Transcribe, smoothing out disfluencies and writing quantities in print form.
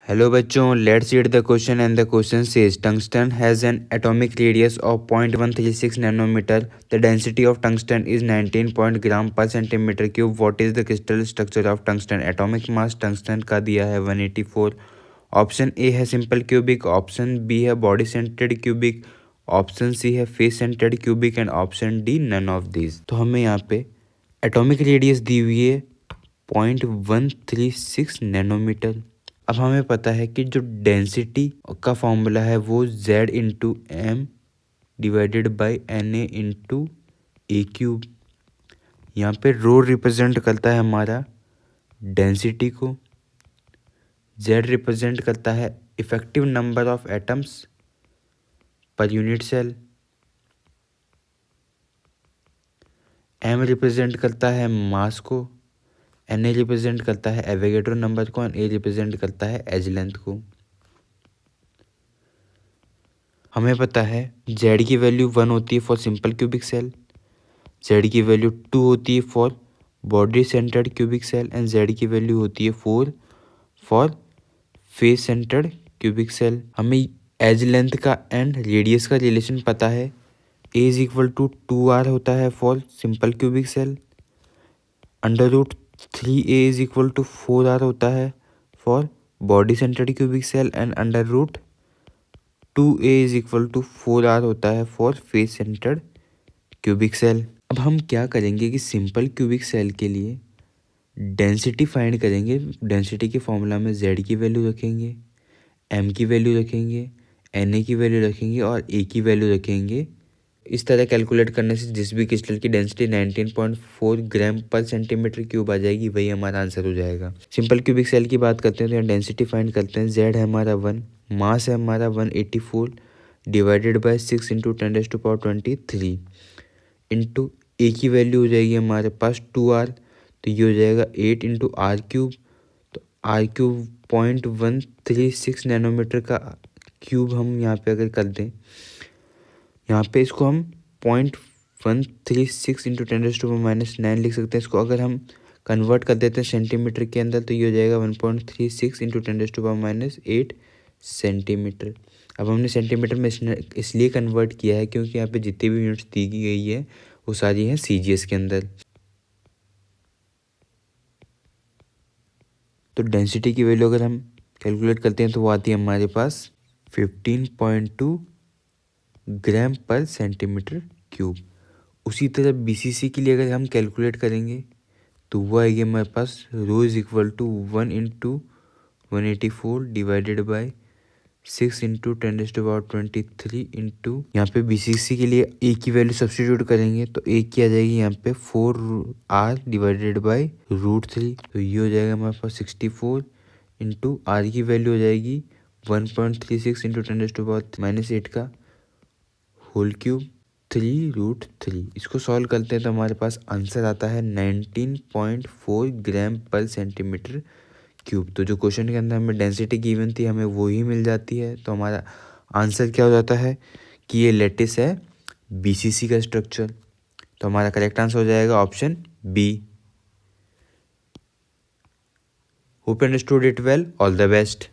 Hello bachon, let's read the question and the question says tungsten has an atomic radius of 0.136 nanometer. The density of tungsten is 19 gram per centimeter cube. What is the crystal structure of tungsten? Atomic mass tungsten का दिया है 184. Option A है simple cubic, option B है body centred cubic, option C है face centred cubic and option D none of these. तो हमें यहाँ पे एटॉमिक रेडियस दी हुई है 0.136 नैनोमीटर। अब हमें पता है कि जो डेंसिटी का फॉर्मूला है वो Z into M divided by Na into a cube. यहाँ पे रो रिप्रेजेंट करता है हमारा डेंसिटी को, Z रिप्रेजेंट करता है effective number of atoms per unit cell, M represent करता है मास को, Na रिप्रेजेंट करता है एवोगैड्रो नंबर को एंड A रिप्रेजेंट करता है एज लेंथ को। हमें पता है Z की वैल्यू 1 होती है for simple cubic cell, Z की वैल्यू 2 होती है for body centred cubic cell and Z की वैल्यू होती है 4 for face centred cubic cell. हमें एज लेंथ का एंड रेडियस का रिलेशन पता है, A is equal to 2R होता है for simple cubic cell, under root 3A is equal to 4R होता है for body centred cubic cell and under root 2A is equal to 4R होता है for face centred cubic cell. अब हम क्या करेंगे कि सिंपल क्यूबिक सेल के लिए डेंसिटी फाइंड करेंगे। डेंसिटी के फॉर्मूला में Z की वैल्यू रखेंगे, M की वैल्यू रखेंगे, Na की वैल्यू रखेंगे और A की वैल्यू रखेंगे। इस तरह कैलकुलेट करने से जिस भी क्रिस्टल की डेंसिटी 19.4 ग्राम पर सेंटीमीटर क्यूब आ जाएगी वही हमारा आंसर हो जाएगा। सिंपल क्यूबिक सेल की बात करते हैं तो यहाँ डेंसिटी फाइंड करते हैं। Z है हमारा 1, मास है हमारा 184 डिवाइडेड बाय 6 इंटू 10⁻23 इंटू ए की वैल्यू हो जाएगी हमारे पास 2R, तो ये हो जाएगा 8 इंटू आर क्यूब। तो आर क्यूब 0.136 नैनोमीटर का क्यूब हम यहाँ पे अगर कर दें, यहाँ पे इसको हम 0.136 इंटू 10⁻⁹ लिख सकते हैं। इसको अगर हम कन्वर्ट कर देते हैं सेंटीमीटर के अंदर तो ये हो जाएगा 1.36 इंटू 10⁻⁸ सेंटीमीटर। अब हमने सेंटीमीटर में इसलिए कन्वर्ट किया है क्योंकि यहाँ पे जितनी भी यूनिट्स दी गई है वो सारी हैं CGS के अंदर। तो डेंसिटी की वैल्यू अगर हम कैलकुलेट करते हैं तो वो आती है हमारे पास 15.2 ग्राम पर सेंटीमीटर क्यूब। उसी तरह BCC के लिए अगर हम कैलकुलेट करेंगे तो वो आएगी हमारे पास rho is equal to 1 into 184 divided by 6 into 10⁻23 into यहाँ पे BCC के लिए A की वैल्यू सब्स्टिट्यूट करेंगे तो A की आ जाएगी यहाँ पे 4R डिवाइडेड बाई √3, तो ये हो जाएगा हमारे पास 64 इंटू R की वैल्यू हो जाएगी 1.36 इंटू 10⁻⁻8 का होल क्यूब 3√3। इसको सॉल्व करते हैं तो हमारे पास आंसर आता है 19.4 ग्राम पर सेंटीमीटर क्यूब। तो जो क्वेश्चन के अंदर हमें डेंसिटी गिवन थी हमें वो ही मिल जाती है। तो हमारा आंसर क्या हो जाता है कि ये लेटिस है BCC का स्ट्रक्चर। तो हमारा करेक्ट आंसर हो जाएगा option B. Hope understood it well, all the best.